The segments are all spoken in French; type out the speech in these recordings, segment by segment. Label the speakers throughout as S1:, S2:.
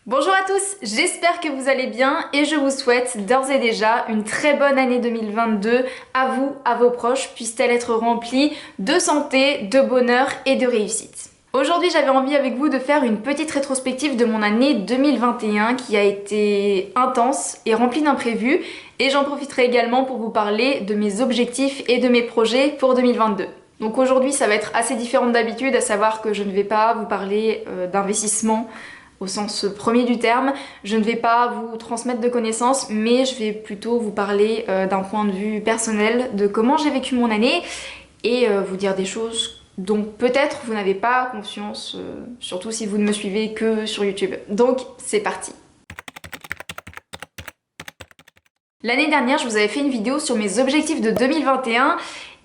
S1: Bonjour à tous, j'espère que vous allez bien et je vous souhaite d'ores et déjà une très bonne année 2022 à vous, à vos proches, puisse-t-elle être remplie de santé, de bonheur et de réussite. Aujourd'hui, j'avais envie avec vous de faire une petite rétrospective de mon année 2021 qui a été intense et remplie d'imprévus, et j'en profiterai également pour vous parler de mes objectifs et de mes projets pour 2022. Donc aujourd'hui, ça va être assez différent d'habitude, à savoir que je ne vais pas vous parler d'investissement au sens premier du terme. Je ne vais pas vous transmettre de connaissances, mais je vais plutôt vous parler d'un point de vue personnel, de comment j'ai vécu mon année et vous dire des choses dont peut-être vous n'avez pas conscience, surtout si vous ne me suivez que sur YouTube. Donc c'est parti. L'année dernière, je vous avais fait une vidéo sur mes objectifs de 2021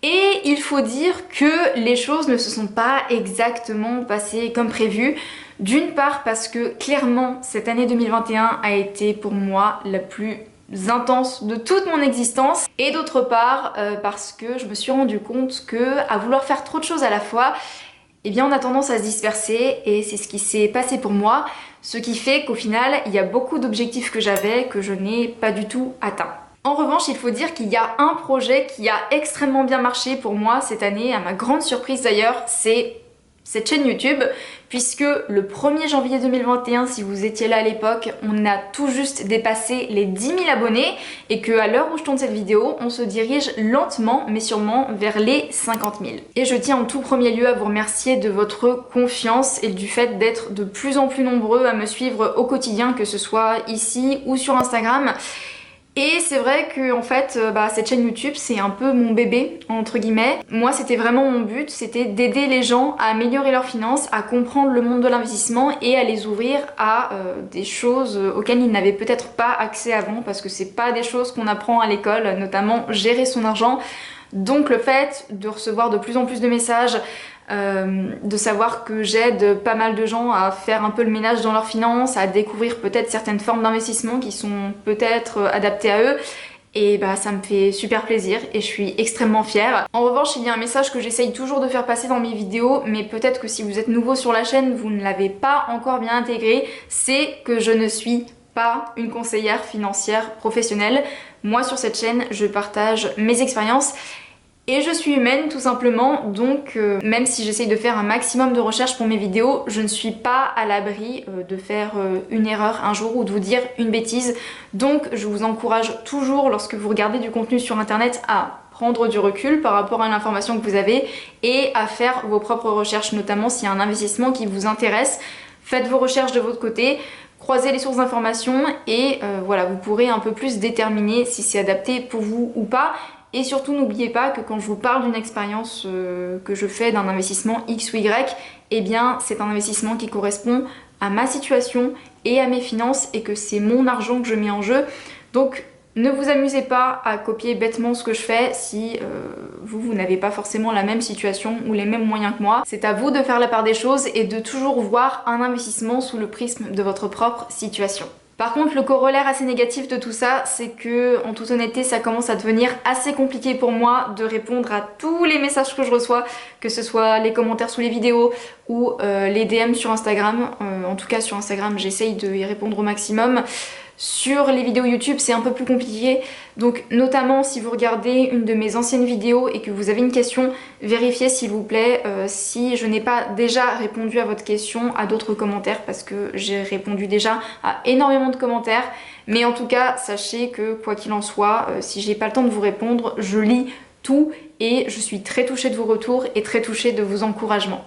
S1: et il faut dire que les choses ne se sont pas exactement passées comme prévu. D'une part parce que clairement cette année 2021 a été pour moi la plus intense de toute mon existence, et d'autre part parce que je me suis rendu compte que à vouloir faire trop de choses à la fois, eh bien on a tendance à se disperser, et c'est ce qui s'est passé pour moi, ce qui fait qu'au final il y a beaucoup d'objectifs que j'avais que je n'ai pas du tout atteints. En revanche, il faut dire qu'il y a un projet qui a extrêmement bien marché pour moi cette année, à ma grande surprise d'ailleurs, c'est cette chaîne YouTube, puisque le 1er janvier 2021, si vous étiez là à l'époque, on a tout juste dépassé les 10 000 abonnés, et qu'à l'heure où je tourne cette vidéo, on se dirige lentement mais sûrement vers les 50 000. Et je tiens en tout premier lieu à vous remercier de votre confiance et du fait d'être de plus en plus nombreux à me suivre au quotidien, que ce soit ici ou sur Instagram. Et c'est vrai que en fait, cette chaîne YouTube, c'est un peu mon bébé, entre guillemets. Moi, c'était vraiment mon but, c'était d'aider les gens à améliorer leurs finances, à comprendre le monde de l'investissement et à les ouvrir à des choses auxquelles ils n'avaient peut-être pas accès avant, parce que c'est pas des choses qu'on apprend à l'école, notamment gérer son argent. Donc le fait de recevoir de plus en plus de messages, de savoir que j'aide pas mal de gens à faire un peu le ménage dans leurs finances, à découvrir peut-être certaines formes d'investissement qui sont peut-être adaptées à eux, et ça me fait super plaisir et je suis extrêmement fière. En revanche, il y a un message que j'essaye toujours de faire passer dans mes vidéos, mais peut-être que si vous êtes nouveau sur la chaîne, vous ne l'avez pas encore bien intégré, c'est que je ne suis pas une conseillère financière professionnelle. Moi, sur cette chaîne, je partage mes expériences et je suis humaine tout simplement, donc même si j'essaye de faire un maximum de recherches pour mes vidéos, je ne suis pas à l'abri de faire une erreur un jour ou de vous dire une bêtise. Donc je vous encourage toujours, lorsque vous regardez du contenu sur internet, à prendre du recul par rapport à l'information que vous avez et à faire vos propres recherches, notamment s'il y a un investissement qui vous intéresse. Faites vos recherches de votre côté, croisez les sources d'informations et voilà, vous pourrez un peu plus déterminer si c'est adapté pour vous ou pas. Et surtout, n'oubliez pas que quand je vous parle d'une expérience que je fais d'un investissement X ou Y, eh bien c'est un investissement qui correspond à ma situation et à mes finances, et que c'est mon argent que je mets en jeu. Donc ne vous amusez pas à copier bêtement ce que je fais si vous n'avez pas forcément la même situation ou les mêmes moyens que moi. C'est à vous de faire la part des choses et de toujours voir un investissement sous le prisme de votre propre situation. Par contre, le corollaire assez négatif de tout ça, c'est que, en toute honnêteté, ça commence à devenir assez compliqué pour moi de répondre à tous les messages que je reçois, que ce soit les commentaires sous les vidéos ou les DM sur Instagram. En tout cas, sur Instagram, j'essaye de y répondre au maximum. Sur les vidéos YouTube, c'est un peu plus compliqué, donc notamment si vous regardez une de mes anciennes vidéos et que vous avez une question, vérifiez s'il vous plaît si je n'ai pas déjà répondu à votre question à d'autres commentaires, parce que j'ai répondu déjà à énormément de commentaires. Mais en tout cas, sachez que quoi qu'il en soit, si j'ai pas le temps de vous répondre, je lis tout et je suis très touchée de vos retours et très touchée de vos encouragements.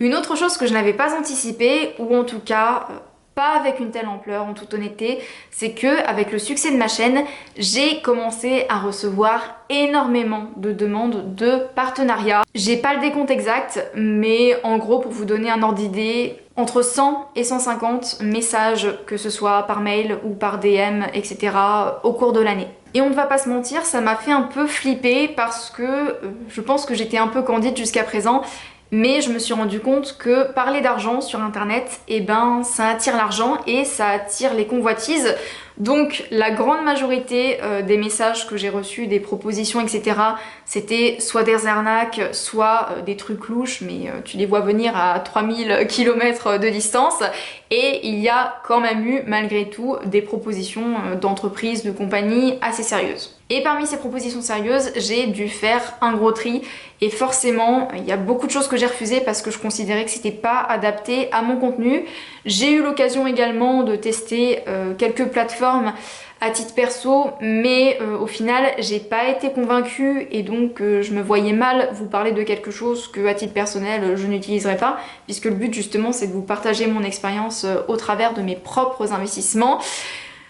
S1: Une autre chose que je n'avais pas anticipée, ou en tout cas pas avec une telle ampleur en toute honnêteté, c'est que avec le succès de ma chaîne, j'ai commencé à recevoir énormément de demandes de partenariat. J'ai pas le décompte exact, mais en gros, pour vous donner un ordre d'idée, entre 100 et 150 messages, que ce soit par mail ou par DM, etc. au cours de l'année. Et on ne va pas se mentir, ça m'a fait un peu flipper parce que je pense que j'étais un peu candide jusqu'à présent. Mais je me suis rendu compte que parler d'argent sur internet, ça attire l'argent et ça attire les convoitises. Donc la grande majorité des messages que j'ai reçus, des propositions, etc., c'était soit des arnaques, soit des trucs louches, mais tu les vois venir à 3000 km de distance. Et il y a quand même eu, malgré tout, des propositions d'entreprises, de compagnies assez sérieuses. Et parmi ces propositions sérieuses, j'ai dû faire un gros tri. Et forcément, il y a beaucoup de choses que j'ai refusées parce que je considérais que c'était pas adapté à mon contenu. J'ai eu l'occasion également de tester quelques plateformes à titre perso, mais au final j'ai pas été convaincue et donc je me voyais mal vous parler de quelque chose que à titre personnel je n'utiliserai pas, puisque le but justement c'est de vous partager mon expérience au travers de mes propres investissements.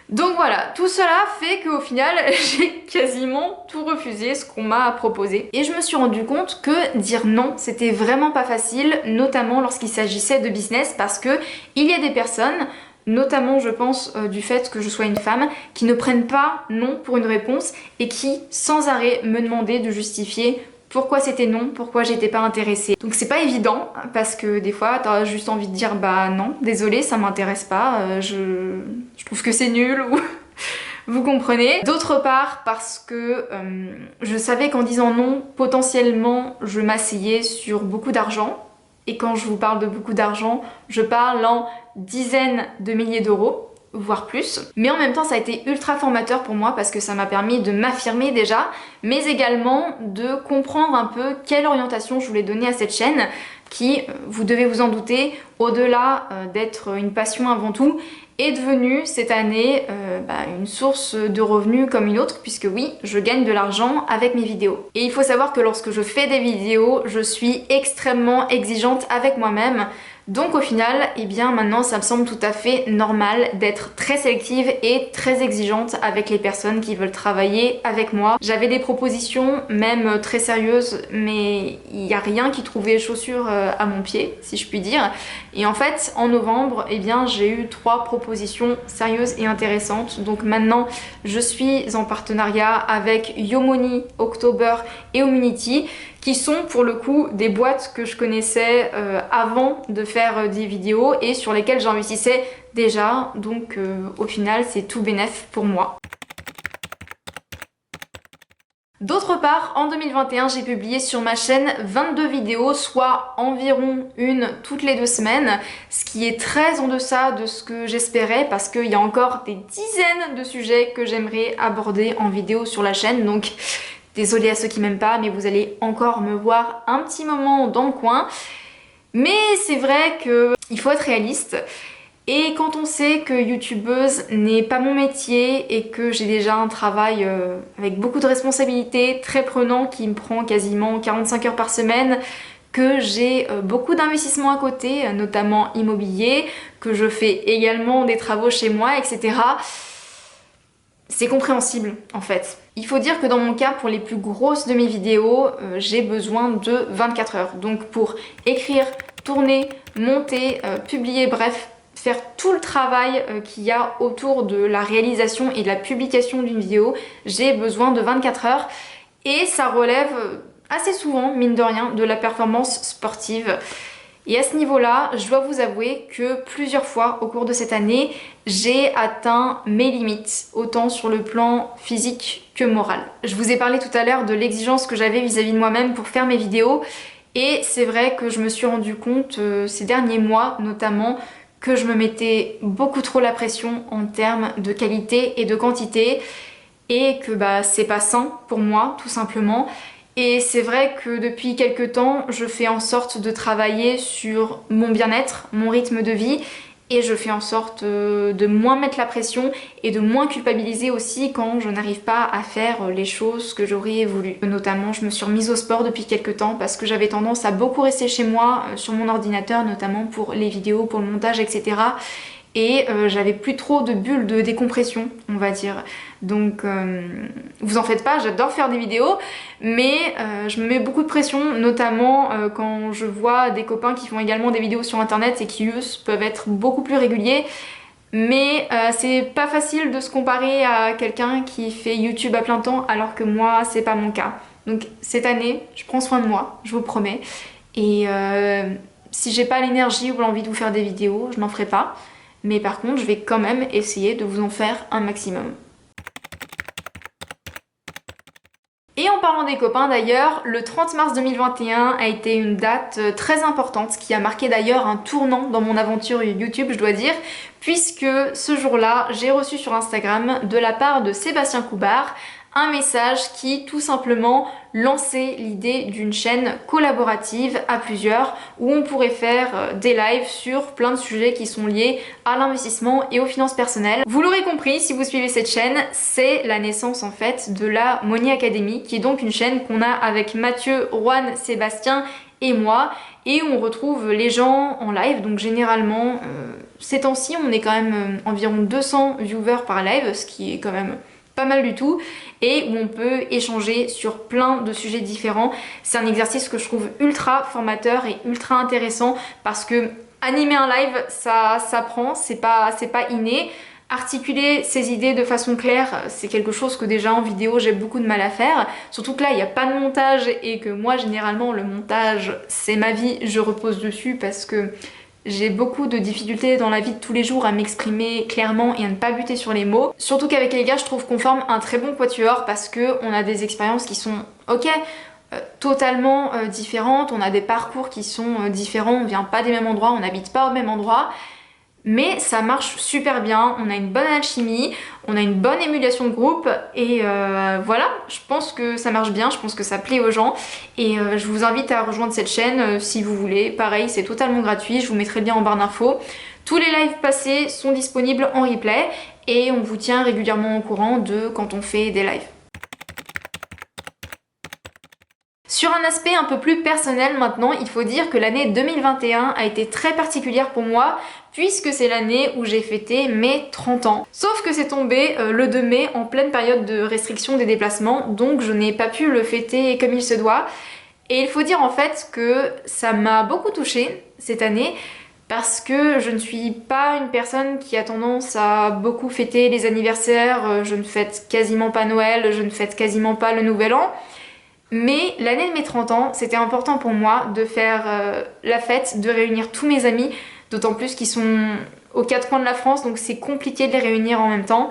S1: Donc voilà, tout cela fait qu'au final j'ai quasiment tout refusé ce qu'on m'a proposé. Et je me suis rendu compte que dire non c'était vraiment pas facile, notamment lorsqu'il s'agissait de business, parce que il y a des personnes, notamment je pense du fait que je sois une femme, qui ne prennent pas non pour une réponse et qui sans arrêt me demandaient de justifier pourquoi c'était non, pourquoi j'étais pas intéressée. Donc c'est pas évident parce que des fois t'as juste envie de dire bah non, désolé, ça m'intéresse pas, je trouve que c'est nul ou vous comprenez. D'autre part parce que je savais qu'en disant non, potentiellement je m'asseyais sur beaucoup d'argent. Et quand je vous parle de beaucoup d'argent, je parle en dizaines de milliers d'euros, voire plus. Mais en même temps, ça a été ultra formateur pour moi parce que ça m'a permis de m'affirmer déjà, mais également de comprendre un peu quelle orientation je voulais donner à cette chaîne qui, vous devez vous en douter, au-delà d'être une passion avant tout, est devenue cette année une source de revenus comme une autre, puisque oui, je gagne de l'argent avec mes vidéos. Et il faut savoir que lorsque je fais des vidéos, je suis extrêmement exigeante avec moi-même. Donc au final, eh bien maintenant ça me semble tout à fait normal d'être très sélective et très exigeante avec les personnes qui veulent travailler avec moi. J'avais des propositions même très sérieuses, mais il n'y a rien qui trouvait chaussure à mon pied, si je puis dire. Et en fait, en novembre, eh bien j'ai eu 3 propositions sérieuses et intéressantes. Donc maintenant, je suis en partenariat avec Yomoni, October et Omunity, qui sont pour le coup des boîtes que je connaissais avant de faire des vidéos et sur lesquelles j'investissais déjà, donc au final c'est tout bénef pour moi. D'autre part, en 2021, j'ai publié sur ma chaîne 22 vidéos, soit environ une toutes les 2 semaines, ce qui est très en deçà de ce que j'espérais parce qu'il y a encore des dizaines de sujets que j'aimerais aborder en vidéo sur la chaîne, donc désolée à ceux qui m'aiment pas, mais vous allez encore me voir un petit moment dans le coin. Mais c'est vrai qu'il faut être réaliste. Et quand on sait que youtubeuse n'est pas mon métier et que j'ai déjà un travail avec beaucoup de responsabilités, très prenant, qui me prend quasiment 45 heures par semaine, que j'ai beaucoup d'investissements à côté, notamment immobilier, que je fais également des travaux chez moi, etc., c'est compréhensible en fait. Il faut dire que dans mon cas, pour les plus grosses de mes vidéos, j'ai besoin de 24 heures. Donc pour écrire, tourner, monter, publier, bref, faire tout le travail qu'il y a autour de la réalisation et de la publication d'une vidéo, j'ai besoin de 24 heures. Et ça relève assez souvent, mine de rien, de la performance sportive. Et à ce niveau-là, je dois vous avouer que plusieurs fois au cours de cette année, j'ai atteint mes limites, autant sur le plan physique que moral. Je vous ai parlé tout à l'heure de l'exigence que j'avais vis-à-vis de moi-même pour faire mes vidéos, et c'est vrai que je me suis rendu compte ces derniers mois notamment que je me mettais beaucoup trop la pression en termes de qualité et de quantité, et que c'est pas sain pour moi tout simplement. Et c'est vrai que depuis quelques temps, je fais en sorte de travailler sur mon bien-être, mon rythme de vie, et je fais en sorte de moins mettre la pression et de moins culpabiliser aussi quand je n'arrive pas à faire les choses que j'aurais voulu. Notamment, je me suis remise au sport depuis quelques temps parce que j'avais tendance à beaucoup rester chez moi, sur mon ordinateur, notamment pour les vidéos, pour le montage, etc. Et j'avais plus trop de bulles de décompression, on va dire. Donc vous en faites pas, j'adore faire des vidéos, mais je me mets beaucoup de pression, notamment quand je vois des copains qui font également des vidéos sur internet et qui eux peuvent être beaucoup plus réguliers. Mais c'est pas facile de se comparer à quelqu'un qui fait YouTube à plein temps alors que moi c'est pas mon cas. Donc cette année, je prends soin de moi, je vous promets. Et si j'ai pas l'énergie ou l'envie de vous faire des vidéos, je n'en ferai pas. mais par contre je vais quand même essayer de vous en faire un maximum. Et en parlant des copains d'ailleurs, le 30 mars 2021 a été une date très importante qui a marqué d'ailleurs un tournant dans mon aventure YouTube, je dois dire, puisque ce jour-là, j'ai reçu sur Instagram de la part de Sébastien Coubard un message qui tout simplement lançait l'idée d'une chaîne collaborative à plusieurs où on pourrait faire des lives sur plein de sujets qui sont liés à l'investissement et aux finances personnelles. Vous l'aurez compris si vous suivez cette chaîne, c'est la naissance en fait de la Money Academy, qui est donc une chaîne qu'on a avec Mathieu, Juan, Sébastien et moi, et où on retrouve les gens en live. Donc généralement ces temps-ci on est quand même environ 200 viewers par live, ce qui est quand même pas mal du tout, et où on peut échanger sur plein de sujets différents. C'est un exercice que je trouve ultra formateur et ultra intéressant parce que animer un live ça s'apprend, c'est pas inné. Articuler ses idées de façon claire, c'est quelque chose que déjà en vidéo j'ai beaucoup de mal à faire, surtout que là il n'y a pas de montage et que moi généralement le montage c'est ma vie, je repose dessus parce que j'ai beaucoup de difficultés dans la vie de tous les jours à m'exprimer clairement et à ne pas buter sur les mots. Surtout qu'avec les gars, je trouve qu'on forme un très bon quatuor parce qu'on a des expériences qui sont ok, totalement différentes, on a des parcours qui sont différents, on vient pas des mêmes endroits, on n'habite pas au même endroit. Mais ça marche super bien, on a une bonne alchimie, on a une bonne émulation de groupe et voilà, je pense que ça marche bien, je pense que ça plaît aux gens et je vous invite à rejoindre cette chaîne si vous voulez. Pareil, c'est totalement gratuit, je vous mettrai le lien en barre d'infos. Tous les lives passés sont disponibles en replay et on vous tient régulièrement au courant de quand on fait des lives. Sur un aspect un peu plus personnel maintenant, il faut dire que l'année 2021 a été très particulière pour moi puisque c'est l'année où j'ai fêté mes 30 ans. Sauf que c'est tombé le 2 mai en pleine période de restriction des déplacements, donc je n'ai pas pu le fêter comme il se doit. Et il faut dire en fait que ça m'a beaucoup touchée cette année parce que je ne suis pas une personne qui a tendance à beaucoup fêter les anniversaires, je ne fête quasiment pas Noël, je ne fête quasiment pas le Nouvel An. Mais l'année de mes 30 ans, c'était important pour moi de faire la fête, de réunir tous mes amis, d'autant plus qu'ils sont aux quatre coins de la France, donc c'est compliqué de les réunir en même temps.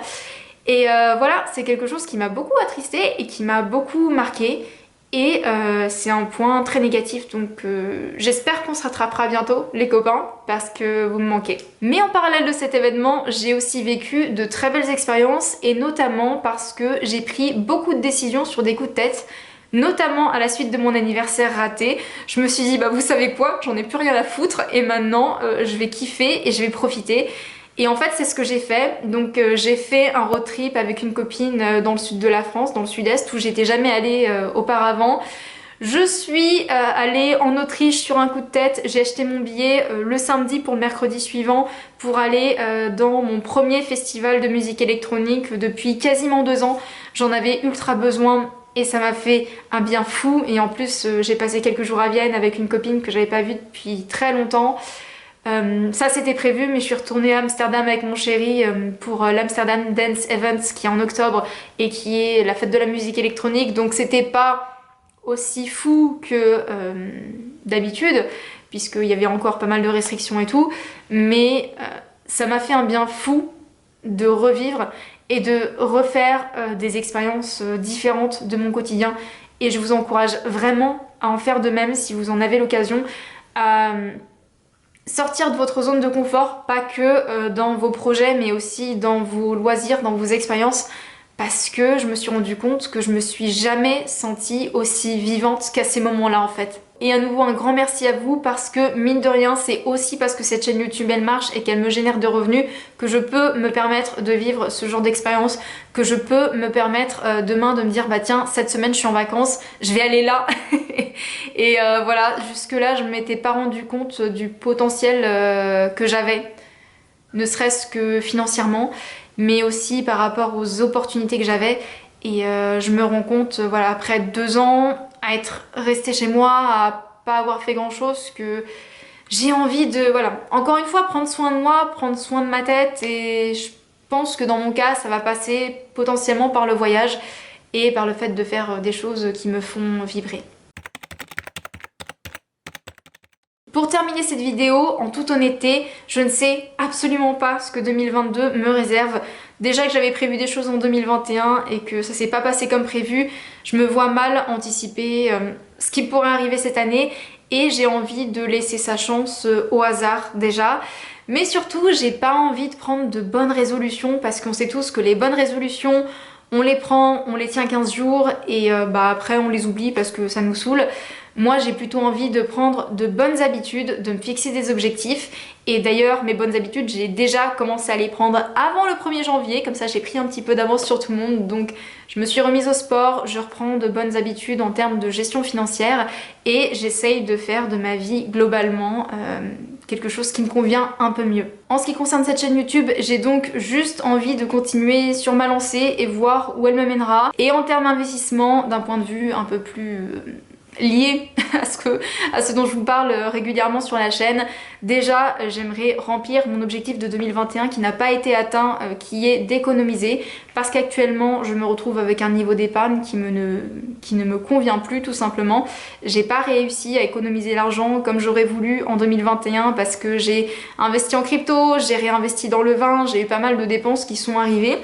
S1: Et voilà, c'est quelque chose qui m'a beaucoup attristée et qui m'a beaucoup marquée. Et c'est un point très négatif, donc j'espère qu'on se rattrapera bientôt, les copains, parce que vous me manquez. Mais en parallèle de cet événement, j'ai aussi vécu de très belles expériences, et notamment parce que j'ai pris beaucoup de décisions sur des coups de tête, notamment à la suite de mon anniversaire raté. Je me suis dit bah vous savez quoi, j'en ai plus rien à foutre et maintenant je vais kiffer et je vais profiter. Et en fait c'est ce que j'ai fait. Donc j'ai fait un road trip avec une copine dans le sud de la France, dans le sud-est où j'étais jamais allée auparavant. Je suis allée en Autriche sur un coup de tête, j'ai acheté mon billet le samedi pour le mercredi suivant pour aller dans mon premier festival de musique électronique depuis quasiment 2 ans. J'en avais ultra besoin et ça m'a fait un bien fou et en plus j'ai passé quelques jours à Vienne avec une copine que j'avais pas vue depuis très longtemps. Ça c'était prévu mais je suis retournée à Amsterdam avec mon chéri pour l'Amsterdam Dance Event qui est en octobre et qui est la fête de la musique électronique, donc c'était pas aussi fou que d'habitude puisqu'il y avait encore pas mal de restrictions et tout, mais ça m'a fait un bien fou de revivre et de refaire des expériences différentes de mon quotidien et je vous encourage vraiment à en faire de même si vous en avez l'occasion, à sortir de votre zone de confort, pas que dans vos projets mais aussi dans vos loisirs, dans vos expériences, parce que je me suis rendu compte que je me suis jamais sentie aussi vivante qu'à ces moments-là en fait. Et à nouveau un grand merci à vous parce que mine de rien c'est aussi parce que cette chaîne YouTube elle marche et qu'elle me génère de revenus que je peux me permettre de vivre ce genre d'expérience, que je peux me permettre demain de me dire bah tiens cette semaine je suis en vacances, je vais aller là. Et voilà, jusque là je ne m'étais pas rendu compte du potentiel que j'avais, ne serait-ce que financièrement, mais aussi par rapport aux opportunités que j'avais. Et je me rends compte, voilà, après 2 ans à être restée chez moi, à pas avoir fait grand chose, que j'ai envie de, voilà, encore une fois, prendre soin de moi, prendre soin de ma tête. Et je pense que dans mon cas, ça va passer potentiellement par le voyage et par le fait de faire des choses qui me font vibrer. Pour terminer cette vidéo, en toute honnêteté, je ne sais absolument pas ce que 2022 me réserve. Déjà que j'avais prévu des choses en 2021 et que ça s'est pas passé comme prévu, je me vois mal anticiper ce qui pourrait arriver cette année et j'ai envie de laisser sa chance au hasard déjà. Mais surtout, j'ai pas envie de prendre de bonnes résolutions parce qu'on sait tous que les bonnes résolutions, on les prend, on les tient 15 jours et après on les oublie parce que ça nous saoule. Moi j'ai plutôt envie de prendre de bonnes habitudes, de me fixer des objectifs et d'ailleurs mes bonnes habitudes j'ai déjà commencé à les prendre avant le 1er janvier, comme ça j'ai pris un petit peu d'avance sur tout le monde, donc je me suis remise au sport, je reprends de bonnes habitudes en termes de gestion financière et j'essaye de faire de ma vie globalement quelque chose qui me convient un peu mieux. En ce qui concerne cette chaîne YouTube, j'ai donc juste envie de continuer sur ma lancée et voir où elle me mènera. Et en termes d'investissement, d'un point de vue un peu plus lié à ce dont je vous parle régulièrement sur la chaîne. Déjà, j'aimerais remplir mon objectif de 2021 qui n'a pas été atteint, qui est d'économiser, parce qu'actuellement je me retrouve avec un niveau d'épargne qui ne me convient plus tout simplement. J'ai pas réussi à économiser l'argent comme j'aurais voulu en 2021 parce que j'ai investi en crypto, j'ai réinvesti dans le vin, j'ai eu pas mal de dépenses qui sont arrivées.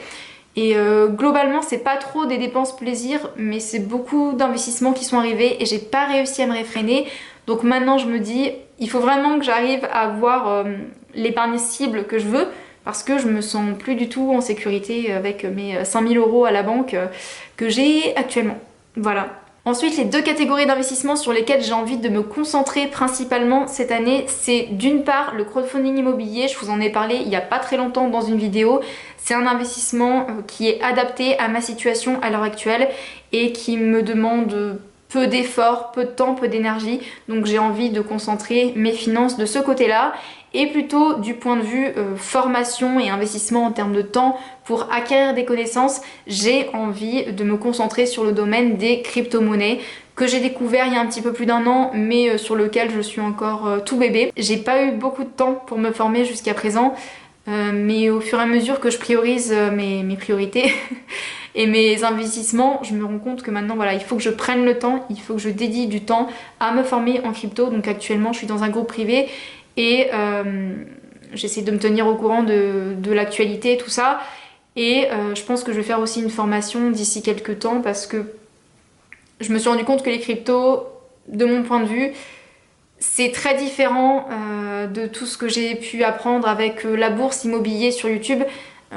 S1: Et globalement c'est pas trop des dépenses plaisir mais c'est beaucoup d'investissements qui sont arrivés et j'ai pas réussi à me réfréner. Donc maintenant je me dis il faut vraiment que j'arrive à avoir l'épargne cible que je veux parce que je me sens plus du tout en sécurité avec mes 5000 € à la banque que j'ai actuellement. Voilà. Ensuite, les deux catégories d'investissement sur lesquelles j'ai envie de me concentrer principalement cette année, c'est d'une part le crowdfunding immobilier, je vous en ai parlé il n'y a pas très longtemps dans une vidéo. C'est un investissement qui est adapté à ma situation à l'heure actuelle et qui me demande peu d'efforts, peu de temps, peu d'énergie. Donc j'ai envie de concentrer mes finances de ce côté-là et plutôt du point de vue formation et investissement en termes de temps pour acquérir des connaissances, j'ai envie de me concentrer sur le domaine des crypto-monnaies que j'ai découvert il y a un petit peu plus d'un an mais sur lequel je suis encore tout bébé. J'ai pas eu beaucoup de temps pour me former jusqu'à présent mais au fur et à mesure que je priorise mes priorités et mes investissements, je me rends compte que maintenant voilà, il faut que je prenne le temps, il faut que je dédie du temps à me former en crypto. Donc actuellement je suis dans un groupe privé et j'essaie de me tenir au courant de l'actualité, tout ça. Et je pense que je vais faire aussi une formation d'ici quelques temps parce que je me suis rendu compte que les cryptos, de mon point de vue, c'est très différent de tout ce que j'ai pu apprendre avec la bourse immobilier sur YouTube.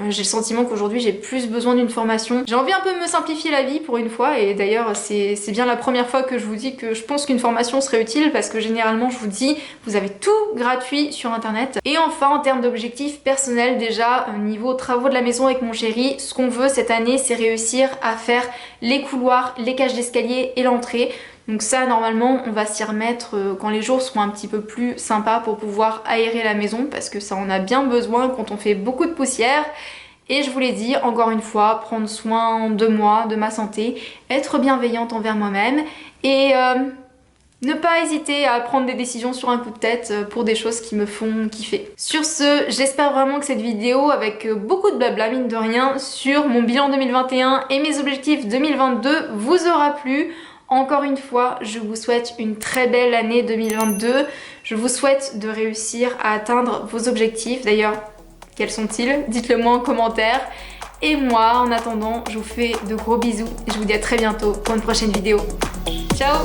S1: J'ai le sentiment qu'aujourd'hui j'ai plus besoin d'une formation. J'ai envie un peu de me simplifier la vie pour une fois et d'ailleurs c'est bien la première fois que je vous dis que je pense qu'une formation serait utile parce que généralement je vous dis vous avez tout gratuit sur internet. Et enfin en termes d'objectifs personnels déjà niveau travaux de la maison avec mon chéri, ce qu'on veut cette année c'est réussir à faire les couloirs, les cages d'escalier et l'entrée. Donc ça normalement on va s'y remettre quand les jours seront un petit peu plus sympas pour pouvoir aérer la maison parce que ça en a bien besoin quand on fait beaucoup de poussière. Et je vous l'ai dit encore une fois, prendre soin de moi, de ma santé, être bienveillante envers moi-même et ne pas hésiter à prendre des décisions sur un coup de tête pour des choses qui me font kiffer. Sur ce, j'espère vraiment que cette vidéo avec beaucoup de blabla mine de rien sur mon bilan 2021 et mes objectifs 2022 vous aura plu. Encore une fois, je vous souhaite une très belle année 2022. Je vous souhaite de réussir à atteindre vos objectifs. D'ailleurs, quels sont-ils? Dites-le moi en commentaire. Et moi, en attendant, je vous fais de gros bisous. Et je vous dis à très bientôt pour une prochaine vidéo. Ciao!